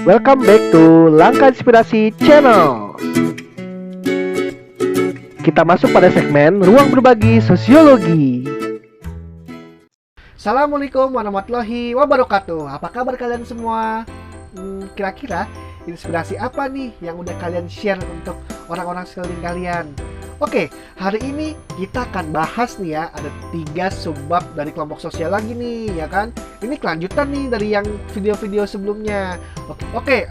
Welcome back to Langkah Inspirasi Channel. Kita masuk pada segmen Ruang Berbagi Sosiologi. Assalamualaikum warahmatullahi wabarakatuh. Apa kabar kalian semua? Kira-kira inspirasi apa nih yang udah kalian share untuk orang-orang sekeliling kalian? Oke, hari ini kita akan bahas nih ya, ada 3 subbab dari kelompok sosial lagi nih, ya kan? Ini kelanjutan nih dari yang video-video sebelumnya. Oke,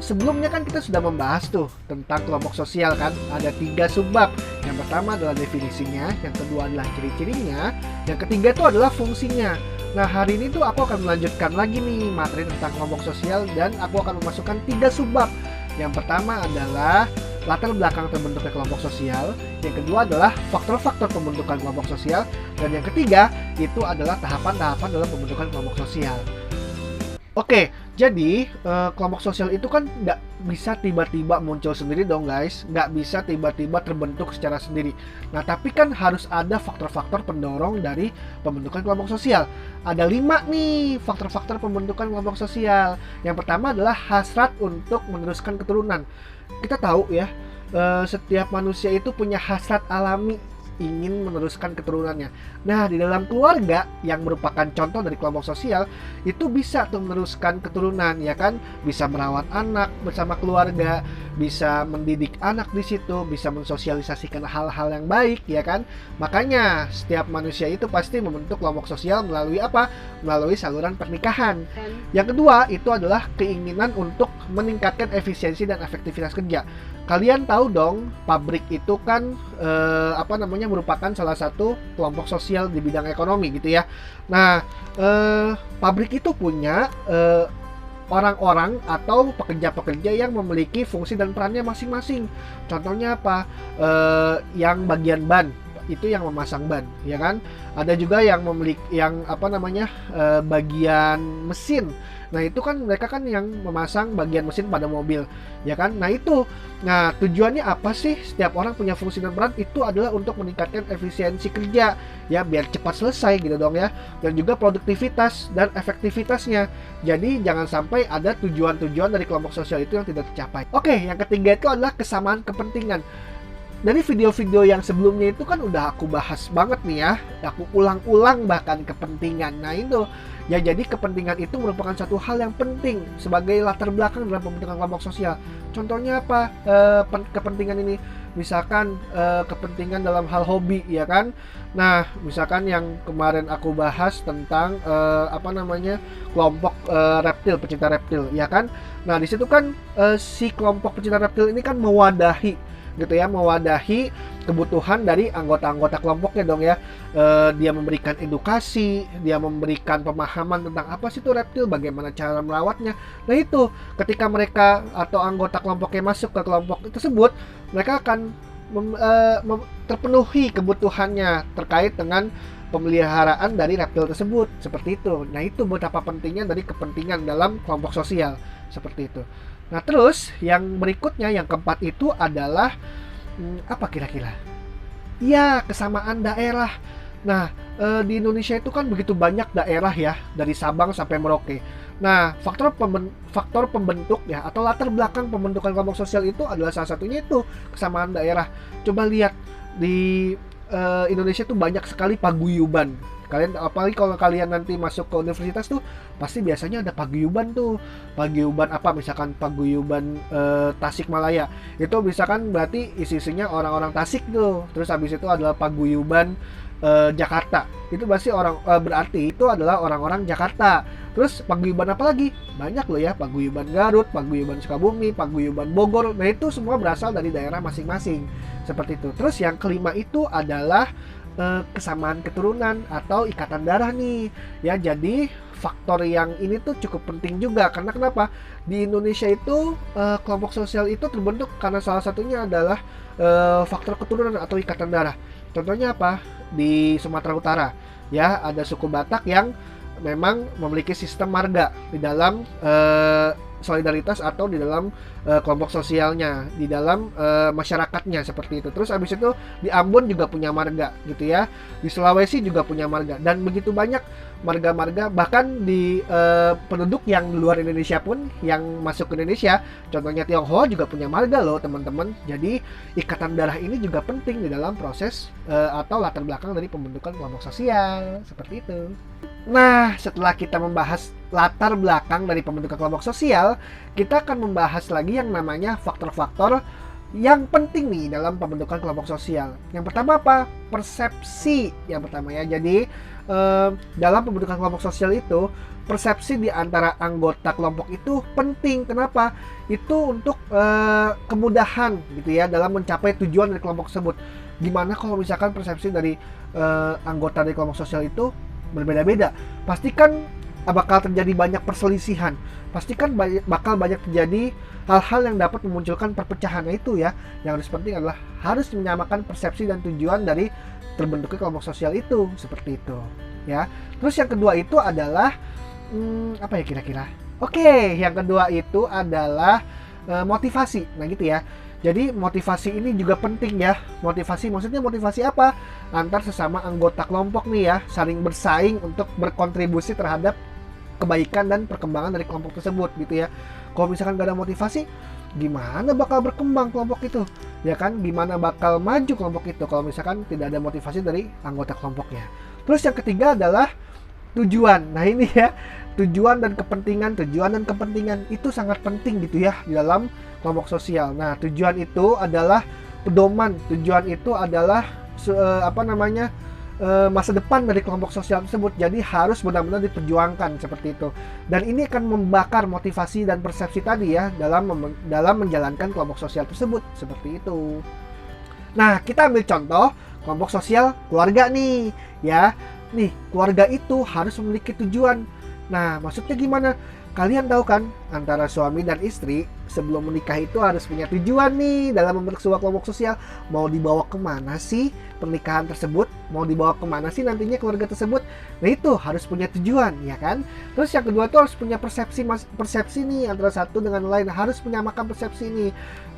sebelumnya kan kita sudah membahas tuh tentang kelompok sosial kan, ada 3 subbab. Yang pertama adalah definisinya, yang kedua adalah ciri-cirinya, yang ketiga itu adalah fungsinya. Nah, hari ini tuh aku akan melanjutkan lagi nih materi tentang kelompok sosial dan aku akan memasukkan 3 subbab. Yang pertama adalah latar belakang terbentuknya kelompok sosial, yang kedua adalah faktor-faktor pembentukan kelompok sosial, dan yang ketiga itu adalah tahapan-tahapan dalam pembentukan kelompok sosial. Oke, jadi kelompok sosial itu kan nggak bisa tiba-tiba muncul sendiri dong guys, nggak bisa tiba-tiba terbentuk secara sendiri. Nah, tapi kan harus ada faktor-faktor pendorong dari pembentukan kelompok sosial. Ada 5 nih faktor-faktor pembentukan kelompok sosial. Yang pertama adalah hasrat untuk meneruskan keturunan. Kita tahu ya, setiap manusia itu punya hasrat alami ingin meneruskan keturunannya. Nah, di dalam keluarga yang merupakan contoh dari kelompok sosial itu bisa tuh meneruskan keturunan, ya kan? Bisa merawat anak bersama keluarga, bisa mendidik anak di situ, bisa mensosialisasikan hal-hal yang baik, ya kan? Makanya setiap manusia itu pasti membentuk kelompok sosial melalui apa? Melalui saluran pernikahan. Yang kedua itu adalah keinginan untuk meningkatkan efisiensi dan efektivitas kerja. Kalian tahu dong, pabrik itu kan merupakan salah satu kelompok sosial di bidang ekonomi gitu ya. Nah, pabrik itu punya orang-orang atau pekerja-pekerja yang memiliki fungsi dan perannya masing-masing. Contohnya apa? Yang bagian ban itu yang memasang ban, ya kan? Ada juga yang memiliki bagian mesin. Nah, itu kan mereka kan yang memasang bagian mesin pada mobil, ya kan? Nah, tujuannya apa sih? Setiap orang punya fungsi dan peran, itu adalah untuk meningkatkan efisiensi kerja, ya, biar cepat selesai gitu dong ya. Dan juga produktivitas dan efektivitasnya. Jadi jangan sampai ada tujuan-tujuan dari kelompok sosial itu yang tidak tercapai. Oke, yang ketiga itu adalah kesamaan kepentingan. Dari video-video yang sebelumnya itu kan udah aku bahas banget nih ya, aku ulang-ulang bahkan kepentingan. Nah itu, ya, jadi kepentingan itu merupakan satu hal yang penting sebagai latar belakang dalam pembentukan kelompok sosial. Contohnya apa? Kepentingan ini, misalkan kepentingan dalam hal hobi, ya kan? Nah, misalkan yang kemarin aku bahas tentang kelompok reptil, pecinta reptil, ya kan? Nah, di situ kan si kelompok pecinta reptil ini kan mewadahi kebutuhan dari anggota-anggota kelompoknya dong ya. Dia memberikan edukasi, dia memberikan pemahaman tentang apa sih itu reptil, bagaimana cara merawatnya. Nah itu, ketika mereka atau anggota kelompoknya masuk ke kelompok tersebut, mereka akan terpenuhi kebutuhannya terkait dengan pemeliharaan dari reptil tersebut, seperti itu. Nah itu betapa pentingnya dari kepentingan dalam kelompok sosial, seperti itu. Nah terus yang berikutnya, yang keempat itu adalah apa kira-kira? Ya, kesamaan daerah. Nah, di Indonesia itu kan begitu banyak daerah ya, dari Sabang sampai Merauke. Nah, faktor pembentuk ya, atau latar belakang pembentukan kelompok sosial itu adalah salah satunya itu kesamaan daerah. Coba lihat di Indonesia tuh banyak sekali paguyuban. Kalian, apalagi kalau kalian nanti masuk ke universitas tuh pasti biasanya ada paguyuban tuh. Paguyuban apa? Misalkan paguyuban Tasikmalaya. Itu misalkan berarti isi-isinya orang-orang Tasik tuh. Terus habis itu adalah paguyuban Jakarta. Itu berarti itu adalah orang-orang Jakarta. Terus paguyuban apa lagi? Banyak loh ya, paguyuban Garut, paguyuban Sukabumi, paguyuban Bogor. Nah, itu semua berasal dari daerah masing-masing. Seperti itu. Terus yang kelima itu adalah kesamaan keturunan atau ikatan darah nih ya. Jadi faktor yang ini tuh cukup penting juga, karena kenapa di Indonesia itu kelompok sosial itu terbentuk karena salah satunya adalah faktor keturunan atau ikatan darah. Contohnya apa? Di Sumatera Utara ya, ada suku Batak yang memang memiliki sistem marga di dalam solidaritas atau di dalam kelompok sosialnya, di dalam masyarakatnya seperti itu. Terus abis itu di Ambon juga punya marga gitu ya, di Sulawesi juga punya marga, dan begitu banyak marga-marga, bahkan di penduduk yang di luar Indonesia pun yang masuk ke Indonesia, contohnya Tionghoa juga punya marga loh teman-teman. Jadi ikatan darah ini juga penting di dalam proses atau latar belakang dari pembentukan kelompok sosial seperti itu. Nah, setelah kita membahas latar belakang dari pembentukan kelompok sosial, kita akan membahas lagi yang namanya faktor-faktor yang penting nih dalam pembentukan kelompok sosial. Yang pertama apa? Persepsi yang pertama ya. Jadi dalam pembentukan kelompok sosial itu, persepsi di antara anggota kelompok itu penting. Kenapa? Itu untuk kemudahan gitu ya dalam mencapai tujuan dari kelompok tersebut. Gimana kalau misalkan persepsi dari anggota dari kelompok sosial itu berbeda-beda, pastikan bakal terjadi banyak perselisihan, pastikan bakal banyak terjadi hal-hal yang dapat memunculkan perpecahan. Itu ya, yang harus penting adalah harus menyamakan persepsi dan tujuan dari terbentuknya kelompok sosial itu, seperti itu ya. Terus yang kedua itu adalah apa ya kira-kira? Oke, yang kedua itu adalah motivasi. Nah gitu ya. Jadi motivasi ini juga penting ya. Motivasi maksudnya motivasi apa? Antar sesama anggota kelompok nih ya, saling bersaing untuk berkontribusi terhadap kebaikan dan perkembangan dari kelompok tersebut gitu ya. Kalau misalkan gak ada motivasi, gimana bakal berkembang kelompok itu? Ya kan, gimana bakal maju kelompok itu kalau misalkan tidak ada motivasi dari anggota kelompoknya. Terus yang ketiga adalah tujuan. Nah ini ya, tujuan dan kepentingan itu sangat penting gitu ya di dalam kelompok sosial. Nah, tujuan itu adalah pedoman, tujuan itu adalah masa depan dari kelompok sosial tersebut. Jadi harus benar-benar diperjuangkan seperti itu. Dan ini akan membakar motivasi dan persepsi tadi ya dalam menjalankan kelompok sosial tersebut seperti itu. Nah, kita ambil contoh kelompok sosial keluarga nih, ya. Nih, keluarga itu harus memiliki tujuan. Nah, maksudnya gimana? Kalian tahu kan, antara suami dan istri sebelum menikah itu harus punya tujuan nih dalam membentuk sebuah kelompok sosial. Mau dibawa kemana sih pernikahan tersebut? Mau dibawa kemana sih nantinya keluarga tersebut? Nah itu harus punya tujuan, ya kan? Terus yang kedua tuh harus punya persepsi nih antara satu dengan lain. Harus menyamakan persepsi nih,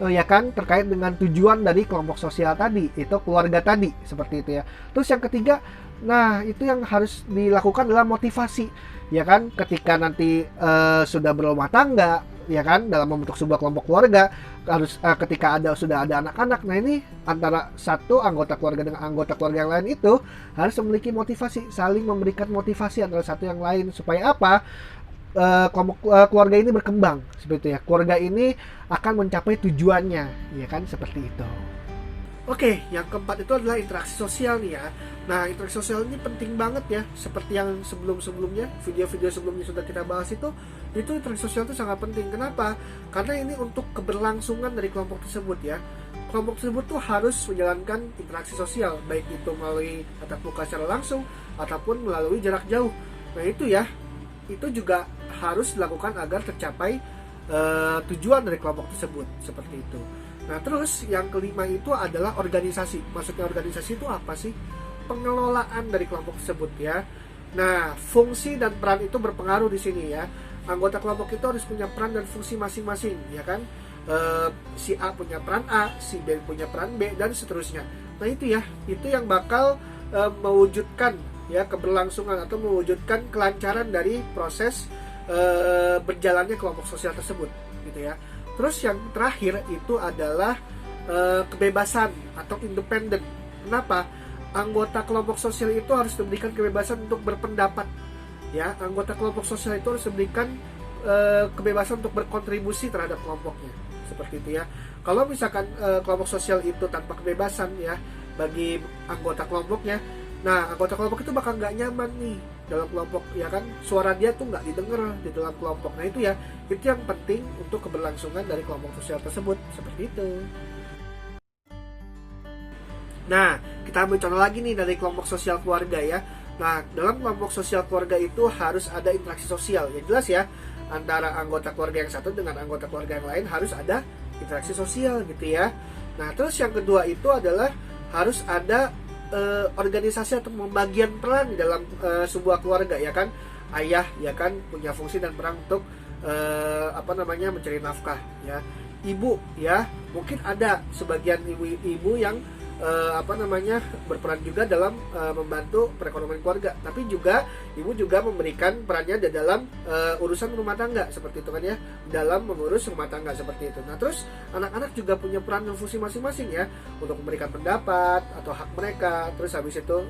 ya kan? Terkait dengan tujuan dari kelompok sosial tadi, itu keluarga tadi, seperti itu ya. Terus yang ketiga, nah itu yang harus dilakukan adalah motivasi. Ya kan, ketika nanti sudah berumah tangga, ya kan, dalam membentuk sebuah kelompok keluarga harus ketika sudah ada anak-anak. Nah ini antara satu anggota keluarga dengan anggota keluarga yang lain itu harus memiliki motivasi, saling memberikan motivasi antara satu yang lain supaya apa? Kelompok keluarga ini berkembang seperti itu ya. Keluarga ini akan mencapai tujuannya, ya kan, seperti itu. Oke, yang keempat itu adalah interaksi sosial nih ya. Nah, interaksi sosial ini penting banget ya. Seperti yang sebelum-sebelumnya, video-video sebelumnya sudah kita bahas itu interaksi sosial itu sangat penting. Kenapa? Karena ini untuk keberlangsungan dari kelompok tersebut ya. Kelompok tersebut tuh harus menjalankan interaksi sosial, baik itu melalui tatap muka secara langsung ataupun melalui jarak jauh. Nah, itu ya. Itu juga harus dilakukan agar tercapai tujuan dari kelompok tersebut, seperti itu. Nah, terus yang kelima itu adalah organisasi. Maksudnya organisasi itu apa sih? Pengelolaan dari kelompok tersebut ya. Nah, fungsi dan peran itu berpengaruh di sini ya. Anggota kelompok itu harus punya peran dan fungsi masing-masing, ya kan? Si A punya peran A, si B punya peran B, dan seterusnya. Nah, itu ya. Itu yang bakal mewujudkan ya keberlangsungan atau mewujudkan kelancaran dari proses berjalannya kelompok sosial tersebut, gitu ya. Terus yang terakhir itu adalah kebebasan atau independen. Kenapa? Anggota kelompok sosial itu harus diberikan kebebasan untuk berpendapat. Ya, anggota kelompok sosial itu harus diberikan kebebasan untuk berkontribusi terhadap kelompoknya. Seperti itu ya. Kalau misalkan kelompok sosial itu tanpa kebebasan ya bagi anggota kelompoknya, nah anggota kelompok itu bakal nggak nyaman nih dalam kelompok, ya kan, suara dia tuh nggak didengar di dalam kelompok. Nah itu ya, itu yang penting untuk keberlangsungan dari kelompok sosial tersebut, seperti itu. Nah, kita ambil contoh lagi nih dari kelompok sosial keluarga ya. Nah, dalam kelompok sosial keluarga itu harus ada interaksi sosial, ya jelas ya, antara anggota keluarga yang satu dengan anggota keluarga yang lain harus ada interaksi sosial gitu ya. Nah, terus yang kedua itu adalah harus ada organisasi atau pembagian peran di dalam sebuah keluarga, ya kan. Ayah ya kan punya fungsi dan peran untuk mencari nafkah ya. Ibu ya, mungkin ada sebagian ibu-ibu yang berperan juga dalam membantu perekonomian keluarga, tapi juga ibu juga memberikan perannya di dalam urusan rumah tangga seperti itu kan ya, dalam mengurus rumah tangga seperti itu. Nah terus anak-anak juga punya peran dan fungsi masing-masing ya, untuk memberikan pendapat atau hak mereka. Terus habis itu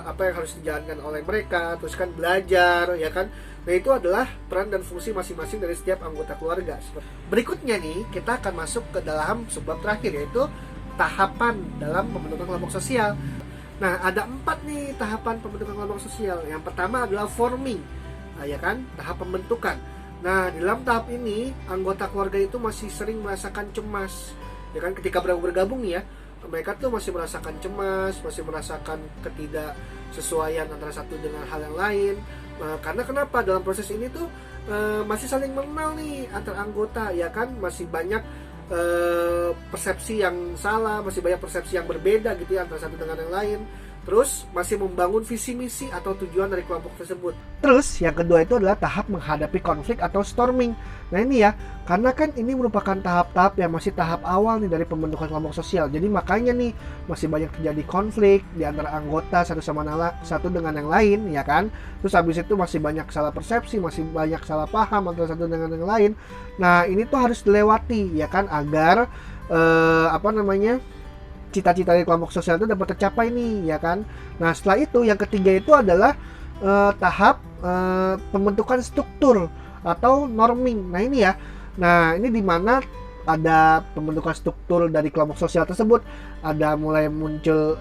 apa yang harus dijalankan oleh mereka, terus kan belajar ya kan. Nah itu adalah peran dan fungsi masing-masing dari setiap anggota keluarga. Berikutnya nih kita akan masuk ke dalam subbab terakhir, yaitu tahapan dalam pembentukan kelompok sosial. Nah ada 4 nih tahapan pembentukan kelompok sosial. Yang pertama adalah forming, ya kan, tahap pembentukan. Nah di dalam tahap ini anggota keluarga itu masih sering merasakan cemas, ya kan, ketika bergabung ya. Mereka tuh masih merasakan cemas, masih merasakan ketidaksesuaian antara satu dengan hal yang lain. Karena kenapa? Dalam proses ini tuh masih saling mengenal nih antar anggota, ya kan, masih banyak persepsi yang salah, masih banyak persepsi yang berbeda gitu ya antara satu dengan yang lain. Terus masih membangun visi misi atau tujuan dari kelompok tersebut. Terus yang kedua itu adalah tahap menghadapi konflik atau storming. Nah ini ya, karena kan ini merupakan tahap-tahap yang masih tahap awal nih dari pembentukan kelompok sosial. Jadi makanya nih masih banyak terjadi konflik di antara anggota satu dengan yang lain, ya kan. Terus habis itu masih banyak salah persepsi, masih banyak salah paham antara satu dengan yang lain. Nah ini tuh harus dilewati ya kan, agar cita-cita dari kelompok sosial itu dapat tercapai nih ya kan. Nah setelah itu yang ketiga itu adalah tahap pembentukan struktur atau norming. Nah ini ya, nah ini dimana ada pembentukan struktur dari kelompok sosial tersebut. Ada mulai muncul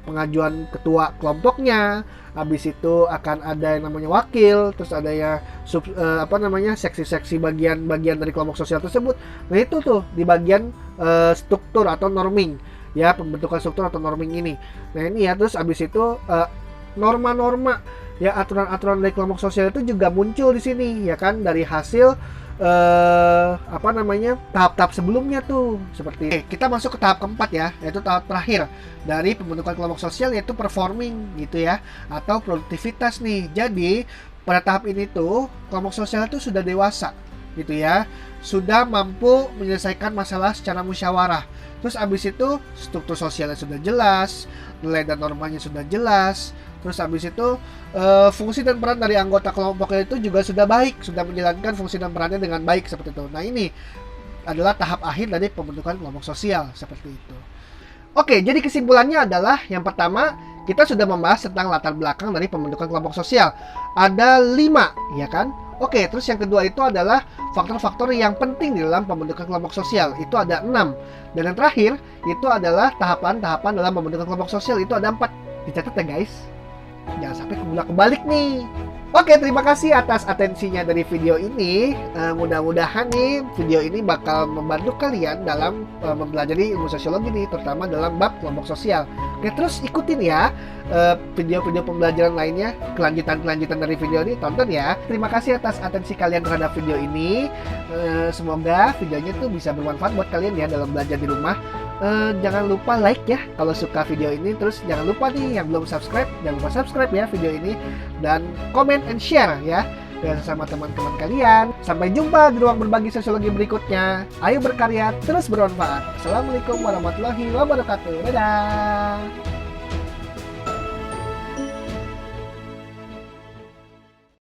pengajuan ketua kelompoknya, habis itu akan ada yang namanya wakil, terus ada ya seksi-seksi bagian-bagian dari kelompok sosial tersebut. Nah itu tuh di bagian struktur atau norming ya, pembentukan struktur atau norming ini. Nah ini ya, terus abis itu norma-norma ya, aturan-aturan dari kelompok sosial itu juga muncul di sini ya kan, dari hasil tahap-tahap sebelumnya tuh seperti. Kita masuk ke tahap keempat ya, yaitu tahap terakhir dari pembentukan kelompok sosial, yaitu performing gitu ya, atau produktivitas nih. Jadi pada tahap ini tuh kelompok sosial itu sudah dewasa gitu ya, sudah mampu menyelesaikan masalah secara musyawarah. Terus abis itu struktur sosialnya sudah jelas, nilai dan normanya sudah jelas. Terus abis itu fungsi dan peran dari anggota kelompoknya itu juga sudah baik, sudah menjalankan fungsi dan perannya dengan baik seperti itu. Nah ini adalah tahap akhir dari pembentukan kelompok sosial seperti itu. Oke, jadi kesimpulannya adalah yang pertama, kita sudah membahas tentang latar belakang dari pembentukan kelompok sosial. Ada 5 ya kan. Oke, terus yang kedua itu adalah faktor-faktor yang penting di dalam pembentukan kelompok sosial. Itu ada 6. Dan yang terakhir itu adalah tahapan-tahapan dalam pembentukan kelompok sosial. Itu ada 4. Dicatat ya guys, jangan sampai kebalik nih. Oke, terima kasih atas atensinya dari video ini. Mudah-mudahan nih video ini bakal membantu kalian dalam mempelajari ilmu sosiologi nih, terutama dalam bab kelompok sosial. Oke, terus ikutin ya video-video pembelajaran lainnya, kelanjutan dari video ini, tonton ya. Terima kasih atas atensi kalian terhadap video ini. Semoga videonya tuh bisa bermanfaat buat kalian ya dalam belajar di rumah. Jangan lupa like ya kalau suka video ini. Terus jangan lupa nih yang belum subscribe, jangan lupa subscribe ya video ini, dan comment and share ya dengan sesama teman-teman kalian. Sampai jumpa di ruang berbagi sosiologi berikutnya. Ayo berkarya terus bermanfaat. Assalamualaikum warahmatullahi wabarakatuh. Dadah.